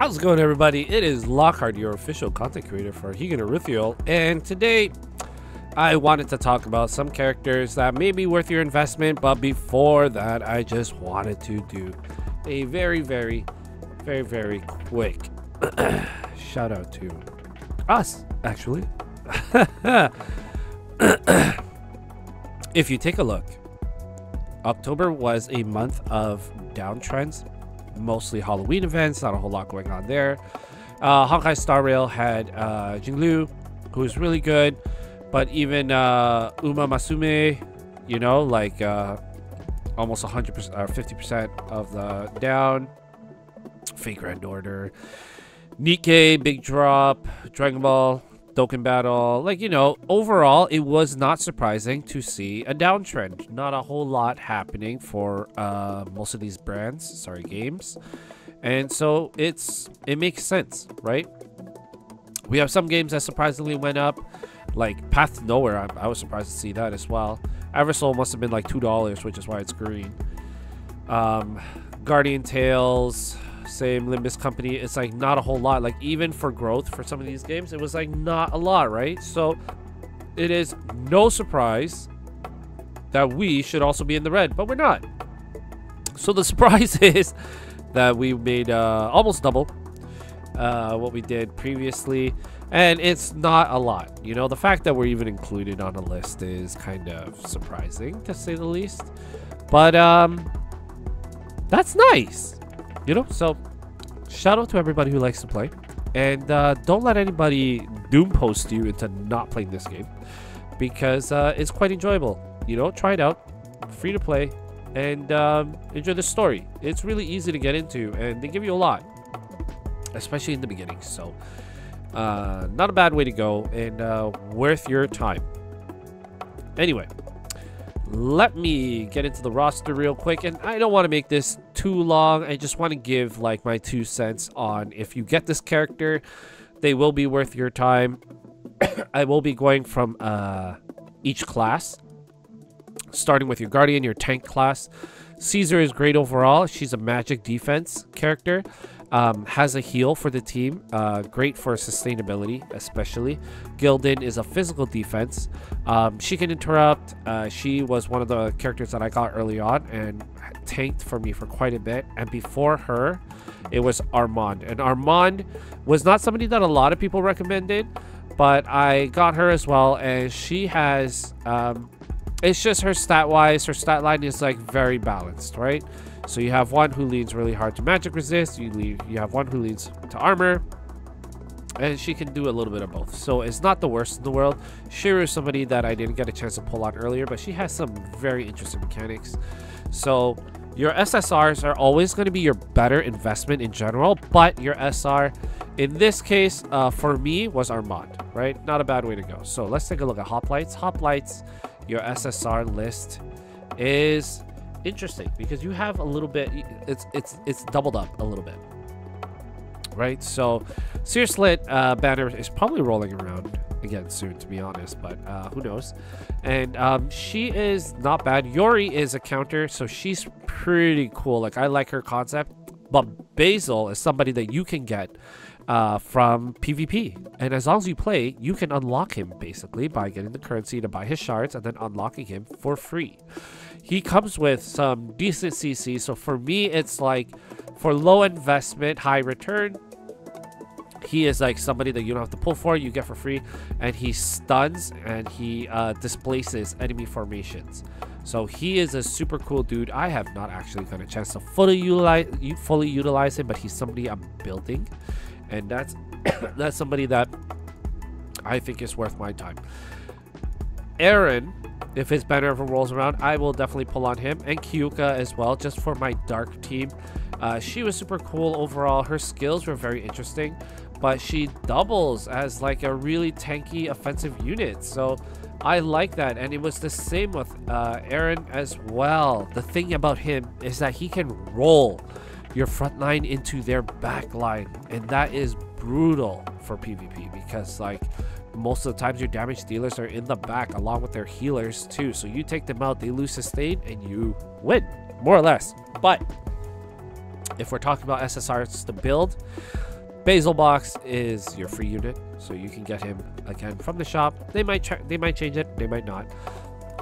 How's it going, everybody? It is Lockhart, your official content creator for Higan Eruthyll, and today I wanted to talk about some characters that may be worth your investment, but before that I just wanted to do a very quick shout out to us, actually. If you take a look, October was a month of downtrends. Mostly Halloween events, not a whole lot going on there. Honkai Star Rail had Jinglu, who was really good, but even Uma Masume, you know, like almost 100% or 50% of the down. Fate Grand Order, Nikkei, Big Drop, Dragon Ball, Dokkan Battle. Like, you know, overall, it was not surprising to see a downtrend. Not a whole lot happening for most of these games. And so it makes sense, right? We have some games that surprisingly went up, like Path to Nowhere. I was surprised to see that as well. Eversoul must have been like $2, which is why it's green. Guardian Tales, same. Limbus Company, it's like not a whole lot. Like, even for growth for some of these games, it was like not a lot, right? So it is no surprise that we should also be in the red, but we're not. So the surprise is that we made almost double what we did previously, and it's not a lot. You know, the fact that we're even included on a list is kind of surprising, to say the least, but that's nice. You know, so shout out to everybody who likes to play, and don't let anybody doom post you into not playing this game, because it's quite enjoyable. You know, try it out, free to play, and enjoy the story. It's really easy to get into, and they give you a lot, especially in the beginning. So not a bad way to go, and worth your time. Anyway, let me get into the roster real quick, and I don't want to make this too long. I just want to give like my 2 cents on if you get this character, they will be worth your time. I will be going from each class, starting with your Guardian, your tank class. Caesar is great overall. She's a magic defense character. Has a heal for the team, great for sustainability especially. Gildan is a physical defense. She can interrupt. She was one of the characters that I got early on and tanked for me for quite a bit, and before her it was Armand, and Armand was not somebody that a lot of people recommended, but I got her as well, and she has it's just her stat line is like very balanced, right? So you have one who leans really hard to magic resist, you have one who leans to armor, and she can do a little bit of both. So it's not the worst in the world. Shiru is somebody that I didn't get a chance to pull on earlier, but she has some very interesting mechanics. So your SSRs are always going to be your better investment in general, but your SR in this case for me was Armand, right? Not a bad way to go. So let's take a look at Hoplites. Hoplites, your SSR list is interesting because you have a little bit, it's doubled up a little bit, right? So Seer Slit banner is probably rolling around again soon, to be honest, but who knows. And she is not bad. Yori is a counter, so she's pretty cool. Like, I like her concept, but Basil is somebody that you can get from PvP, and as long as you play, you can unlock him basically by getting the currency to buy his shards and then unlocking him for free. He comes with some decent CC, so for me it's like, for low investment, high return, he is like somebody that you don't have to pull for, you get for free, and he stuns and he displaces enemy formations. So he is a super cool dude. I have not actually got a chance to fully utilize him, but he's somebody I'm building, and that's that's somebody that I think is worth my time. Aaron, if his banner ever rolls around, I will definitely pull on him, and Kyuka as well, just for my dark team. She was super cool overall. Her skills were very interesting, but she doubles as like a really tanky offensive unit, so I like that. And it was the same with Aaron as well. The thing about him is that he can roll your front line into their back line, and that is brutal for PvP because like most of the times your damage dealers are in the back along with their healers too, so you take them out, they lose sustain, and you win more or less. But If we're talking about SSRs to build, Basil Box is your free unit, so you can get him again from the shop. They might change it, they might not,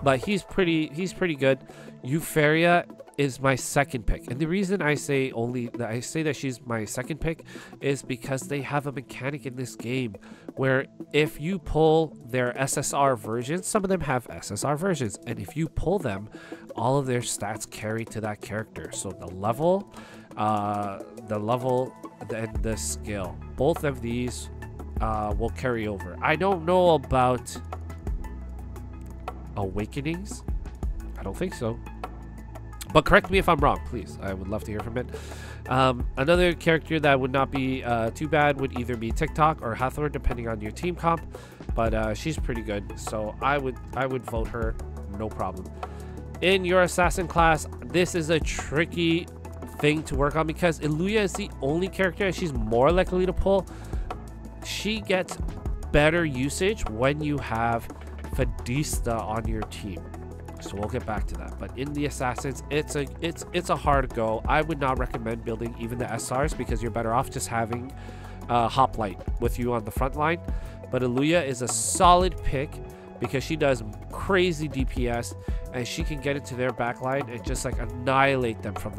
but he's pretty good. Euphoria is my second pick, and the reason I say that she's my second pick is because they have a mechanic in this game where if you pull their SSR versions, some of them have SSR versions, and if you pull them, all of their stats carry to that character. So the level, and the skill, both of these will carry over. I don't know about Awakenings. I don't think so. But correct me if I'm wrong, please. I would love to hear from it. Another character that would not be too bad would either be TikTok or Hathor, depending on your team comp. But she's pretty good, so I would vote her, no problem. In your assassin class, this is a tricky thing to work on because Iluya is the only character she's more likely to pull. She gets better usage when you have Fadista on your team. So we'll get back to that. But in the assassins, it's a hard go. I would not recommend building even the SRs because you're better off just having Hoplite with you on the front line. But Iluya is a solid pick because she does crazy DPS and she can get into their back line and just like annihilate them from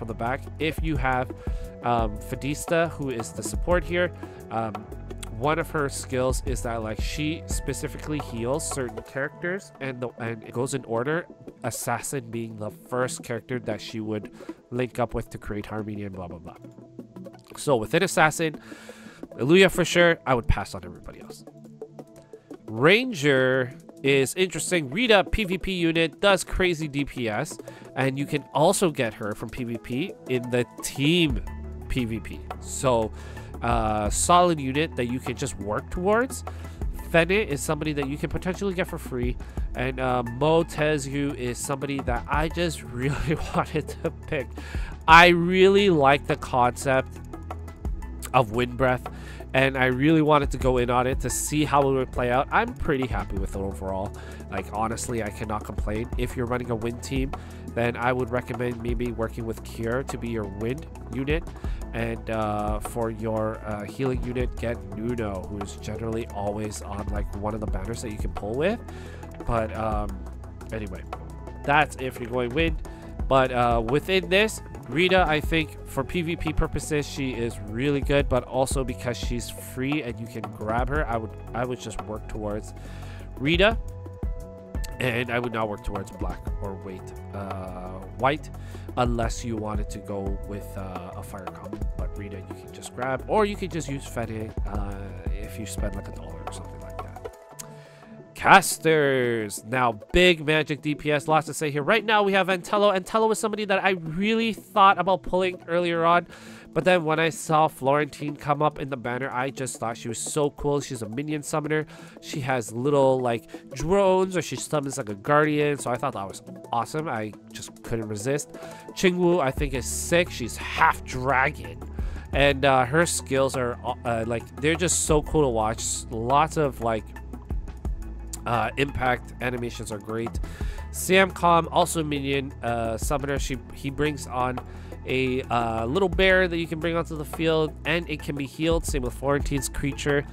the back. If you have Fadista, who is the support here, one of her skills is that like she specifically heals certain characters, and it goes in order, assassin being the first character that she would link up with to create harmony and blah blah blah. So within assassin, Iluya for sure. I would pass on everybody else. Ranger is interesting. Rita, PvP unit, does crazy DPS, and you can also get her from PvP in the team PvP. So solid unit that you can just work towards. Fene is somebody that you can potentially get for free, and Mo Tezu is somebody that I just really wanted to pick. I really like the concept of Wind Breath, and I really wanted to go in on it to see how it would play out. I'm pretty happy with it overall. Like, honestly, I cannot complain. If you're running a wind team, then I would recommend maybe working with Kier to be your wind unit. And for your healing unit, get Nuno, who's generally always on like one of the banners that you can pull with. But anyway, that's if you're going wind. But within this, Rita, I think for PvP purposes, she is really good, but also because she's free and you can grab her, I would just work towards Rita, and I would not work towards black or white, unless you wanted to go with a fire comp. But Rita, you can just grab, or you can just use Fene if you spend like $1 or something like that. Casters, now big magic DPS, lots to say here. Right now we have Antello. Antello is somebody that I really thought about pulling earlier on, but then when I saw Florentine come up in the banner, I just thought she was so cool. She's a minion summoner. She has little like drones, or she summons like a guardian, so I thought that was awesome. I just couldn't resist. Qingwu, I think, is sick. She's half dragon, and her skills are like, they're just so cool to watch. Lots of like impact animations are great. Samcom, also minion summoner. He brings on a little bear that you can bring onto the field, and it can be healed. Same with Florentine's creature.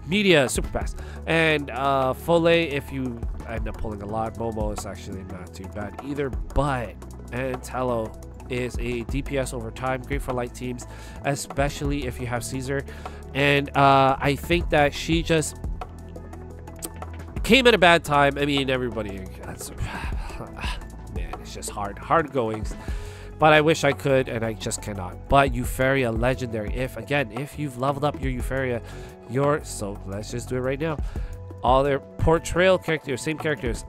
Media, super fast. And Fole, if you end up pulling a lot. Momo is actually not too bad either, but Antello is a DPS over time, great for light teams, especially if you have Caesar. And I think that she just came at a bad time. I mean, everybody, man, it's just hard goings. But I wish I could, and I just cannot. But Euphoria, legendary. If you've leveled up your Euphoria, so let's just do it right now. All their portrayal characters, same characters,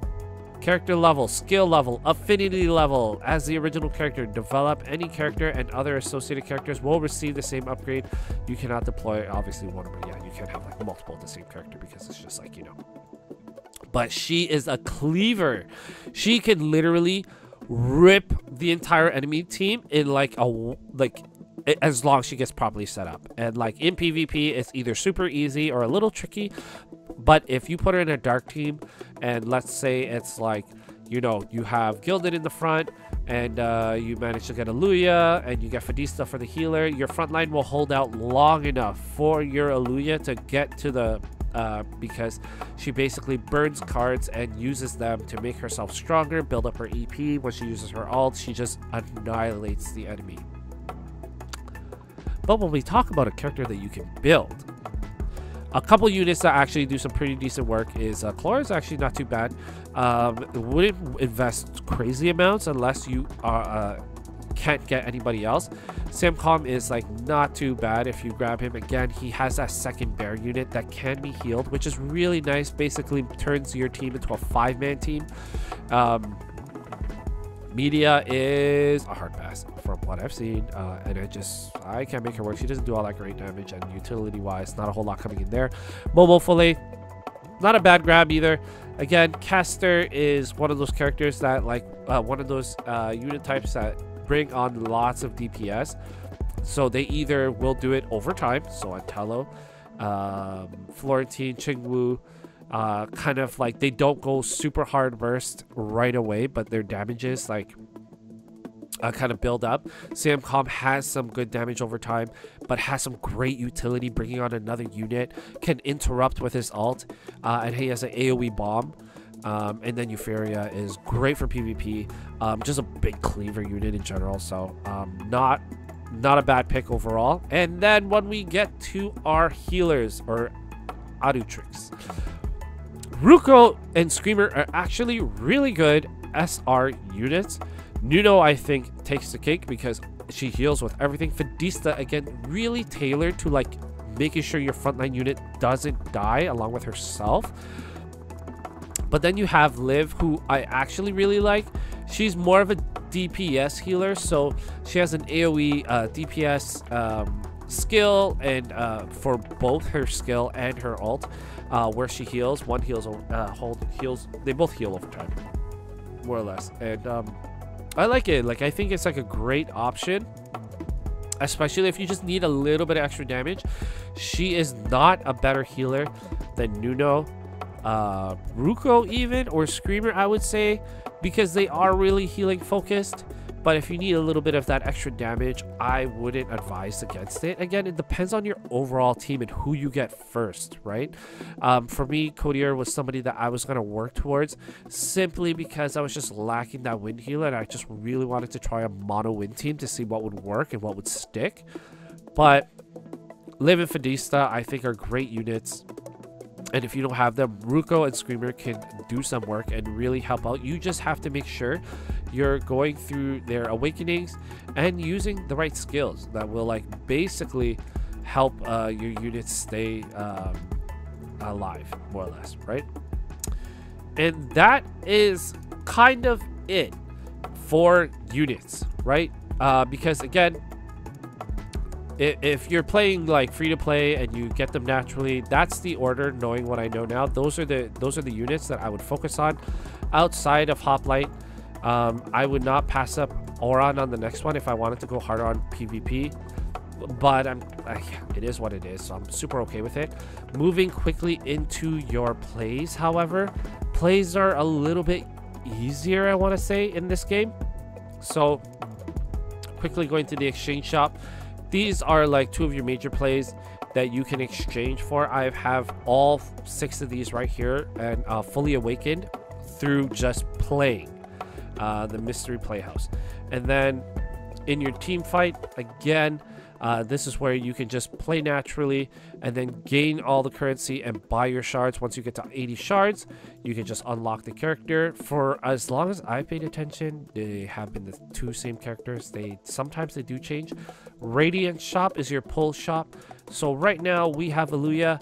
character level, skill level, affinity level as the original character. Develop any character, and other associated characters will receive the same upgrade. You cannot deploy obviously one, but yeah, you can't have like multiple of the same character because it's just like, you know. But she is a cleaver. She can literally rip the entire enemy team in like as long as she gets properly set up. And like in PvP, it's either super easy or a little tricky. But if you put her in a dark team, and let's say it's like, you know, you have Gilded in the front, and you manage to get Aluya, and you get Fadista for the healer, your front line will hold out long enough for your Aluya to get to the because she basically burns cards and uses them to make herself stronger, build up her EP. When she uses her ult, she just annihilates the enemy. But when we talk about a character that you can build, a couple units that actually do some pretty decent work is Chlora is actually not too bad. Wouldn't invest crazy amounts unless you are can't get anybody else. Samcom is like not too bad if you grab him. Again, he has that second bear unit that can be healed, which is really nice. Basically turns your team into a 5-man team. Media is a hard pass from what I've seen, and I can't make her work. She doesn't do all that great damage, and utility wise not a whole lot coming in there. Momo Fillet, not a bad grab either. Again, Caster is one of those characters that like one of those unit types that bring on lots of DPS, so they either will do it over time, so Antello, Florentine, Chingwu, kind of like they don't go super hard burst right away, but their damages like kind of build up. Samcom has some good damage over time, but has some great utility, bringing on another unit, can interrupt with his ult, and he has an AoE bomb. And then Euphoria is great for PvP, just a big cleaver unit in general, so not a bad pick overall. And then when we get to our healers, or Adutrix, Ruko and Screamer are actually really good SR units. Nuno, I think, takes the cake because she heals with everything. Fadista, again, really tailored to like making sure your frontline unit doesn't die along with herself. But then you have Liv, who I actually really like. She's more of a DPS healer, so she has an AoE DPS skill, and for both her skill and her ult, where she heals. One heals, heals. They both heal over time, more or less. And I like it. Like, I think it's like a great option, especially if you just need a little bit of extra damage. She is not a better healer than Nuno, Ruko even, or Screamer, I would say, because they are really healing focused. But if you need a little bit of that extra damage, I wouldn't advise against it. Again, it depends on your overall team and who you get first, right? For me, Codier was somebody that I was going to work towards, simply because I was just lacking that wind healer, and I just really wanted to try a mono wind team to see what would work and what would stick. But Liv and Fadista, I think, are great units. And if you don't have them, Ruko and Screamer can do some work and really help out. You just have to make sure you're going through their awakenings and using the right skills that will like basically help your units stay alive, more or less, right? And that is kind of it for units, right? Because again, if you're playing like free to play and you get them naturally, that's the order. Knowing what I know now, those are the units that I would focus on. Outside of Hoplite, I would not pass up Oran on the next one if I wanted to go harder on PvP. But it is what it is, so I'm super okay with it. Moving quickly into your plays, however, plays are a little bit easier, I want to say, in this game. So quickly going to the exchange shop. These are like two of your major plays that you can exchange for. I have all 6 of these right here, and fully awakened through just playing the mystery playhouse. And then in your team fight, again, this is where you can just play naturally and then gain all the currency and buy your shards. Once you get to 80 shards, you can just unlock the character. For as long as I paid attention, they have been the 2 same characters. Sometimes they do change. Radiant shop is your pull shop. So right now we have Aluya.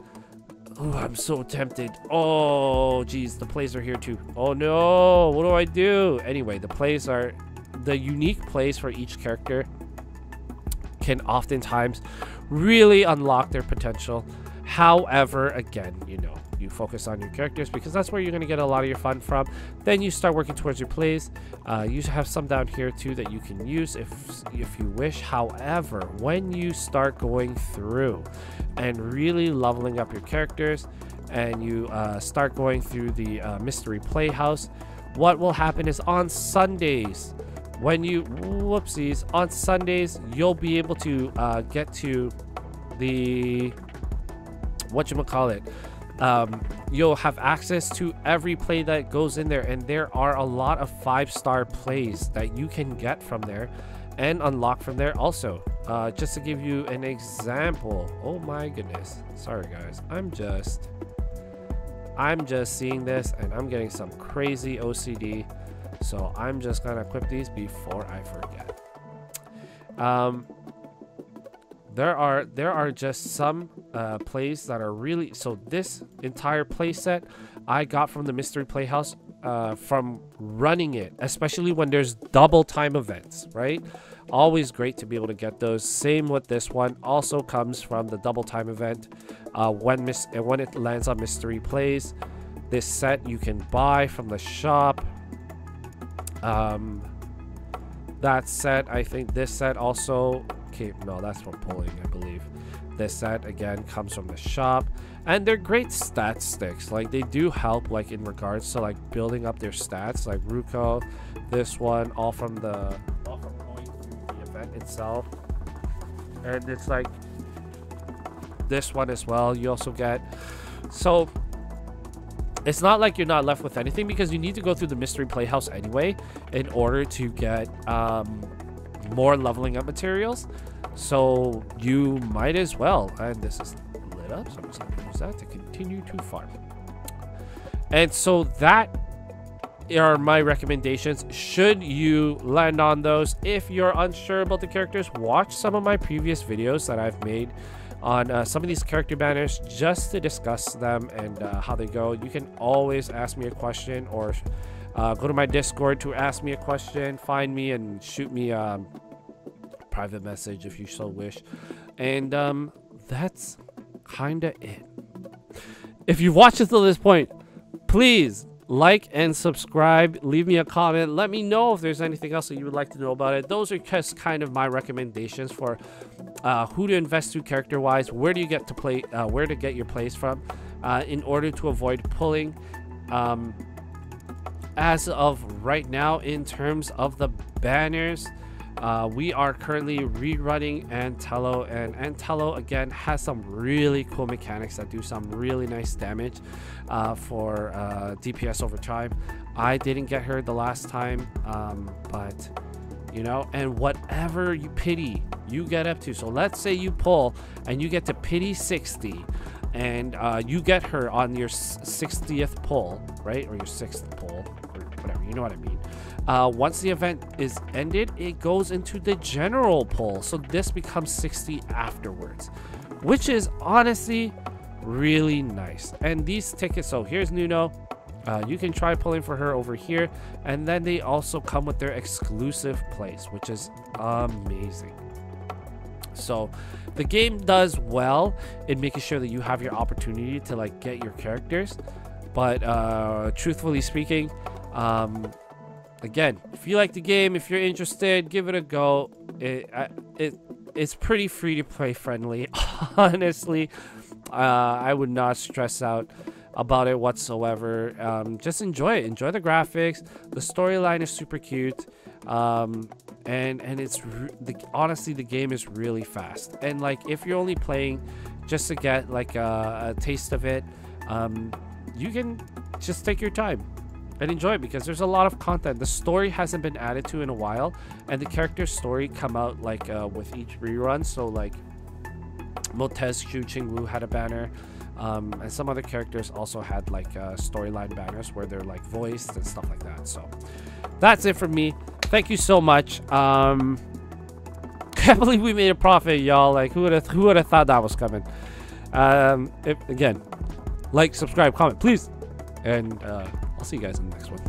Oh, I'm so tempted. Oh, geez, the plays are here too. Oh no, what do I do? Anyway, the plays are the unique plays for each character can oftentimes really unlock their potential. However, again, you know, you focus on your characters because that's where you're going to get a lot of your fun from. Then you start working towards your plays. You have some down here too that you can use if you wish. However, when you start going through and really leveling up your characters, and you start going through the mystery playhouse, what will happen is on Sundays when you, whoopsies, on Sundays, you'll be able to get to the, whatchamacallit, you'll have access to every play that goes in there, and there are a lot of 5-star plays that you can get from there and unlock from there also. Just to give you an example, oh my goodness, sorry guys, I'm just seeing this and I'm getting some crazy OCD, so I'm just gonna equip these before I forget. There are just some plays that are really, so this entire play set I got from the Mystery Playhouse from running it, especially when there's double time events, right? Always great to be able to get those. Same with this one, also comes from the double time event. When it lands on Mystery Plays, this set you can buy from the shop. That set, I think this set also, okay, no, that's for pulling, I believe. This set again comes from the shop, and they're great stat sticks. Like, they do help, like, in regards to like building up their stats, like Ruko, this one, all from going through the event itself. And it's like this one as well, you also get. So it's not like you're not left with anything, because you need to go through the Mystery Playhouse anyway in order to get more leveling up materials. So you might as well. And this is lit up, so I'm just going to use that to continue to farm. And so that are my recommendations. Should you land on those, if you're unsure about the characters, watch some of my previous videos that I've made on some of these character banners, just to discuss them and how they go. You can always ask me a question, or go to my Discord to ask me a question, find me and shoot me a private message if you so wish. And that's kind of it. If you've watched until this point, please like and subscribe, leave me a comment, let me know if there's anything else that you would like to know about it. Those are just kind of my recommendations for who to invest to character wise, where do you get to play, where to get your plays from, in order to avoid pulling. As of right now, in terms of the banners, we are currently rerunning Antello, and Antello again has some really cool mechanics that do some really nice damage for DPS over time. I didn't get her the last time, but you know, and whatever you pity you get up to, so let's say you pull and you get to pity 60 and you get her on your 60th pull, right, or your 6th pull, or whatever, you know what I mean. Once the event is ended, it goes into the general pull, so this becomes 60 afterwards, which is honestly really nice. And these tickets, so here's Nuno, you can try pulling for her over here, and then they also come with their exclusive place, which is amazing. So the game does well in making sure that you have your opportunity to like get your characters, but truthfully speaking, again, if you like the game, if you're interested, give it a go. It's pretty free to play friendly. Honestly, I would not stress out about it whatsoever. Just enjoy it. Enjoy the graphics. The storyline is super cute. And it's honestly, the game is really fast. And like, if you're only playing just to get like a taste of it, you can just take your time and enjoy it, because there's a lot of content. The story hasn't been added to in a while, and the character story come out like with each rerun. So like Motez Xu Qingwu had a banner, and some other characters also had like storyline banners where they're like voiced and stuff like that. So that's it for me. Thank you so much. Can't believe we made a profit, y'all. Like, who would have thought that was coming? Again, like, subscribe, comment, please, and I'll see you guys in the next one.